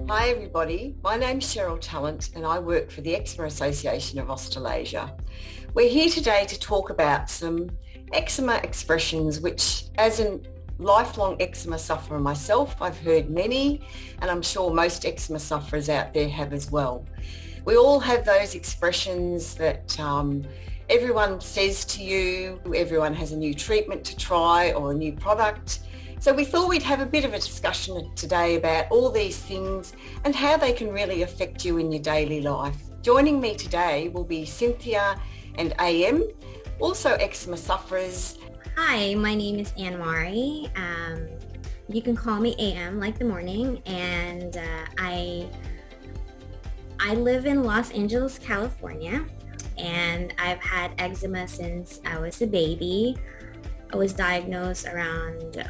Hi everybody, my name's Cheryl Tallant and I work for the Eczema Association of Australasia. We're here today to talk about some eczema expressions which, as a lifelong eczema sufferer myself, I've heard many, and I'm sure most eczema sufferers out there have as well. We all have those expressions that everyone says to you, everyone has a new treatment to try or a new product. So we thought we'd have a bit of a discussion today about all these things and how they can really affect you in your daily life. Joining me today will be Cynthia and AM, also eczema sufferers. Hi, my name is Anne-Marie. You can call me AM, like the morning, and I live in Los Angeles, California, and I've had eczema since I was a baby. I was diagnosed around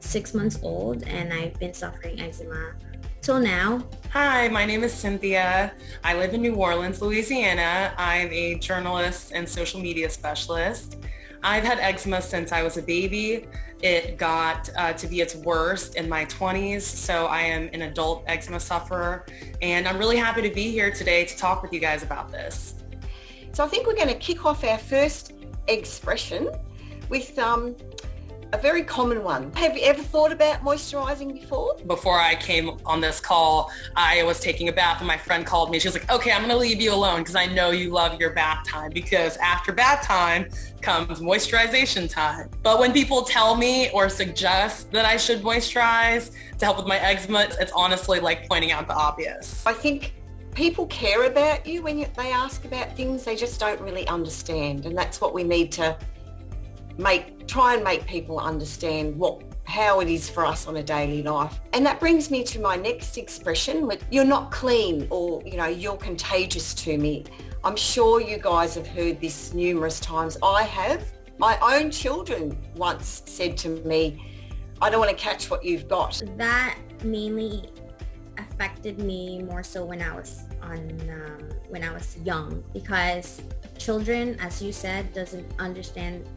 6 months old, and I've been suffering eczema till now. Hi, my name is Cynthia. I live in New Orleans, Louisiana. I'm a journalist and social media specialist. I've had eczema since I was a baby. It got to be its worst in my 20s, so I am an adult eczema sufferer, and I'm really happy to be here today to talk with you guys about this. So I think we're going to kick off our first expression with a very common one. Have you ever thought about moisturising before? Before I came on this call, I was taking a bath and my friend called me. She was like, okay, I'm going to leave you alone because I know you love your bath time, because after bath time comes moisturization time. But when people tell me or suggest that I should moisturize to help with my eczema, it's honestly like pointing out the obvious. I think people care about you when they ask about things they just don't really understand, and that's what we need to try and make people understand how it is for us on a daily life. And that brings me to my next expression: you're not clean, or you're contagious to me. I'm sure you guys have heard this numerous times. I have. My own children once said to me, I don't want to catch what you've got. That mainly affected me more so when I was young, because children, as you said, doesn't understand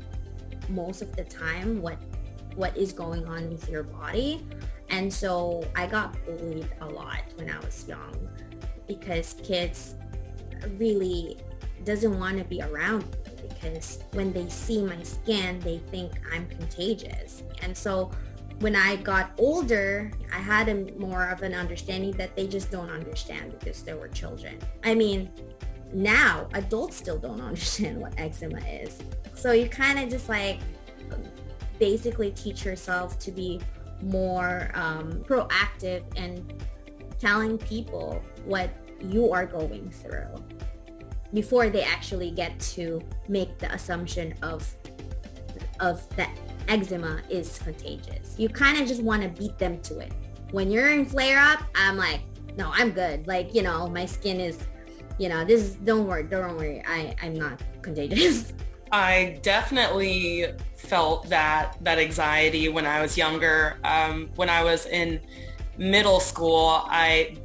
most of the time what is going on with your body. And so I got bullied a lot when I was young, because kids really doesn't want to be around me, because when they see my skin, they think I'm contagious. And so when I got older, I had more of an understanding that they just don't understand because they were children. I mean, now adults still don't understand what eczema is. So you kind of just like basically teach yourself to be more proactive and telling people what you are going through before they actually get to make the assumption of that eczema is contagious. You kind of just want to beat them to it. When you're in flare up, I'm like, no, I'm good. Like, my skin is, don't worry. I'm not contagious. I definitely felt that anxiety when I was younger. When I was in middle school,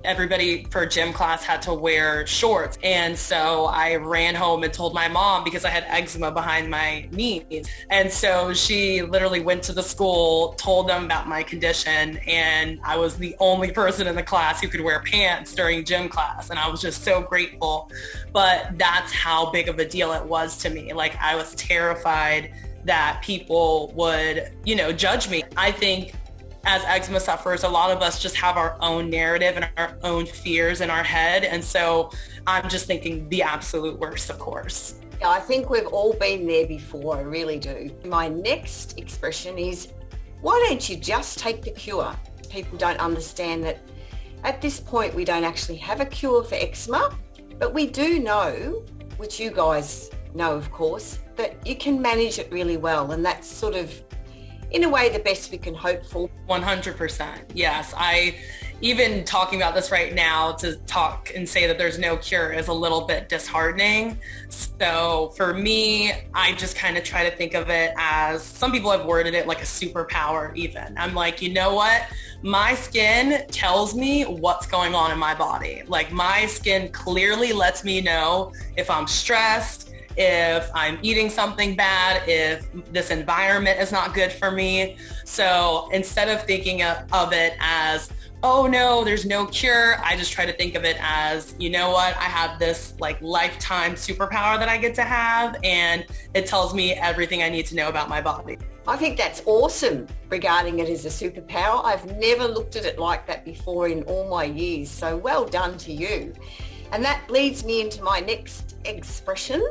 everybody for gym class had to wear shorts. And so I ran home and told my mom, because I had eczema behind my knees. And so she literally went to the school, told them about my condition, and I was the only person in the class who could wear pants during gym class. And I was just so grateful. But that's how big of a deal it was to me. Like, I was terrified that people would, judge me. I think as eczema sufferers, a lot of us just have our own narrative and our own fears in our head. And so I'm just thinking the absolute worst, of course. Yeah, I think we've all been there before, I really do. My next expression is, why don't you just take the cure? People don't understand that at this point we don't actually have a cure for eczema, but we do know, which you guys know of course, that you can manage it really well, and that's sort of, in a way, the best we can hope for. 100%. Yes. Even talking about this right now, to talk and say that there's no cure is a little bit disheartening. So for me, I just kind of try to think of it as, some people have worded it like a superpower even. I'm like, you know what? My skin tells me what's going on in my body. Like, my skin clearly lets me know if I'm stressed, if I'm eating something bad, if this environment is not good for me. So instead of thinking of it as, oh no, there's no cure, I just try to think of it as, you know what, I have this like lifetime superpower that I get to have, and it tells me everything I need to know about my body. I think that's awesome regarding it as a superpower. I've never looked at it like that before in all my years. So well done to you. And that leads me into my next expression.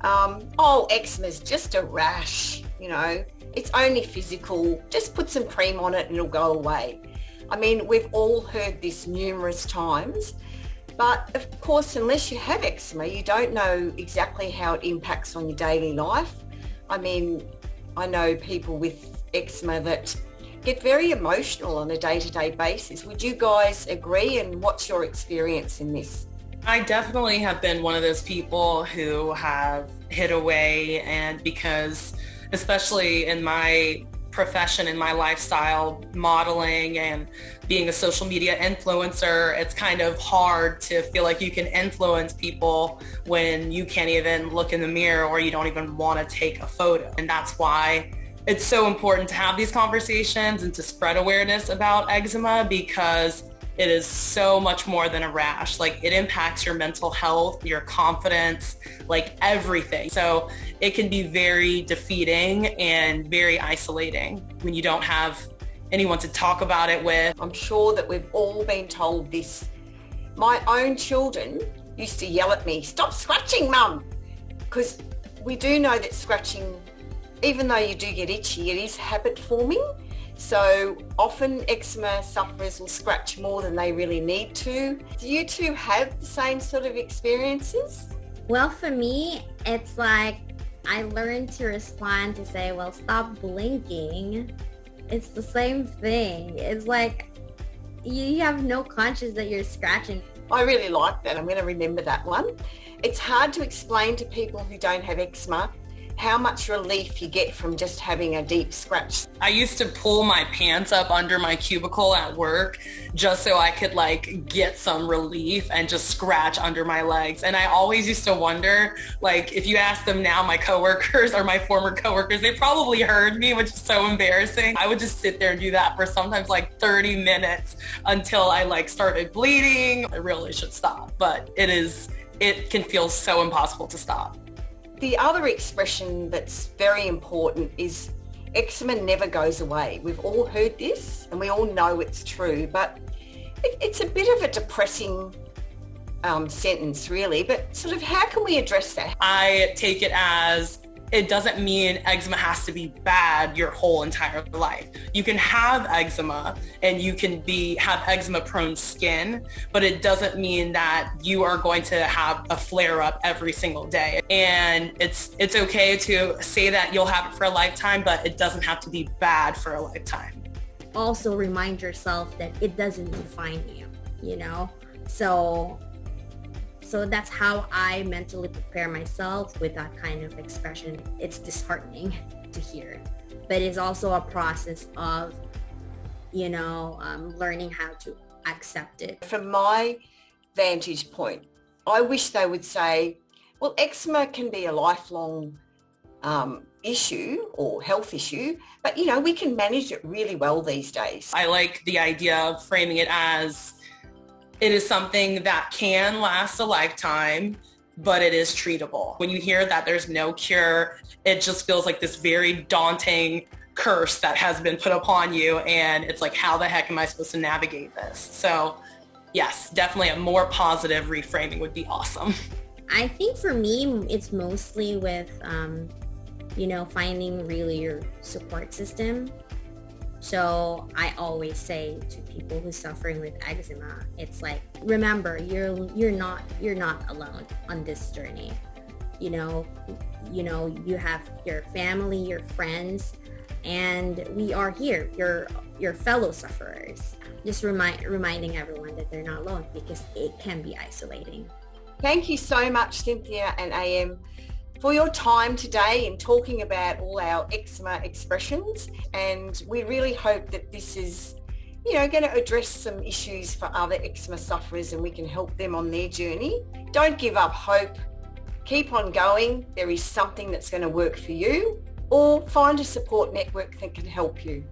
Eczema is just a rash, you know, it's only physical. Just put some cream on it and it'll go away. I mean, we've all heard this numerous times, but of course, unless you have eczema, you don't know exactly how it impacts on your daily life. I mean, I know people with eczema that get very emotional on a day-to-day basis. Would you guys agree? And what's your experience in this? I definitely have been one of those people who have hid away, and because especially in my profession, in my lifestyle, modeling and being a social media influencer, it's kind of hard to feel like you can influence people when you can't even look in the mirror or you don't even want to take a photo. And that's why it's so important to have these conversations and to spread awareness about eczema, because it is so much more than a rash. Like, it impacts your mental health, your confidence, like everything. So it can be very defeating and very isolating when you don't have anyone to talk about it with. I'm sure that we've all been told this. My own children used to yell at me, "Stop scratching, Mum," because we do know that scratching, even though you do get itchy, it is habit forming. So often eczema sufferers will scratch more than they really need to. Do you two have the same sort of experiences? Well, for me, it's like I learned to respond to say, well, stop blinking. It's the same thing. It's like you have no conscience that you're scratching. I really like that. I'm going to remember that one. It's hard to explain to people who don't have eczema how much relief you get from just having a deep scratch. I used to pull my pants up under my cubicle at work just so I could like get some relief and just scratch under my legs. And I always used to wonder, like, if you ask them now, my coworkers or my former coworkers, they probably heard me, which is so embarrassing. I would just sit there and do that for sometimes like 30 minutes until I like started bleeding. I really should stop, but it can feel so impossible to stop. The other expression that's very important is eczema never goes away. We've all heard this and we all know it's true, but it's a bit of a depressing sentence really, but sort of how can we address that? I take it as it doesn't mean eczema has to be bad your whole entire life. You can have eczema and you can have eczema prone skin, but it doesn't mean that you are going to have a flare up every single day. And it's okay to say that you'll have it for a lifetime, but it doesn't have to be bad for a lifetime. Also remind yourself that it doesn't define you, you know? So that's how I mentally prepare myself with that kind of expression. It's disheartening to hear, but it's also a process of, you know, learning how to accept it. From my vantage point, I wish they would say, well, eczema can be a lifelong issue or health issue, but, you know, we can manage it really well these days. I like the idea of framing it as it is something that can last a lifetime, but it is treatable. When you hear that there's no cure, it just feels like this very daunting curse that has been put upon you. And it's like, how the heck am I supposed to navigate this? So yes, definitely a more positive reframing would be awesome. I think for me, it's mostly with, you know, finding really your support system. So I always say to people who's suffering with eczema, it's like, remember, you're not alone on this journey. You know, you have your family, your friends, and we are here, your fellow sufferers. Just reminding everyone that they're not alone, because it can be isolating. Thank you so much, Cynthia and AM, for your time today in talking about all our eczema expressions. And we really hope that this is, you know, going to address some issues for other eczema sufferers and we can help them on their journey. Don't give up hope. Keep on going. There is something that's going to work for you, or find a support network that can help you.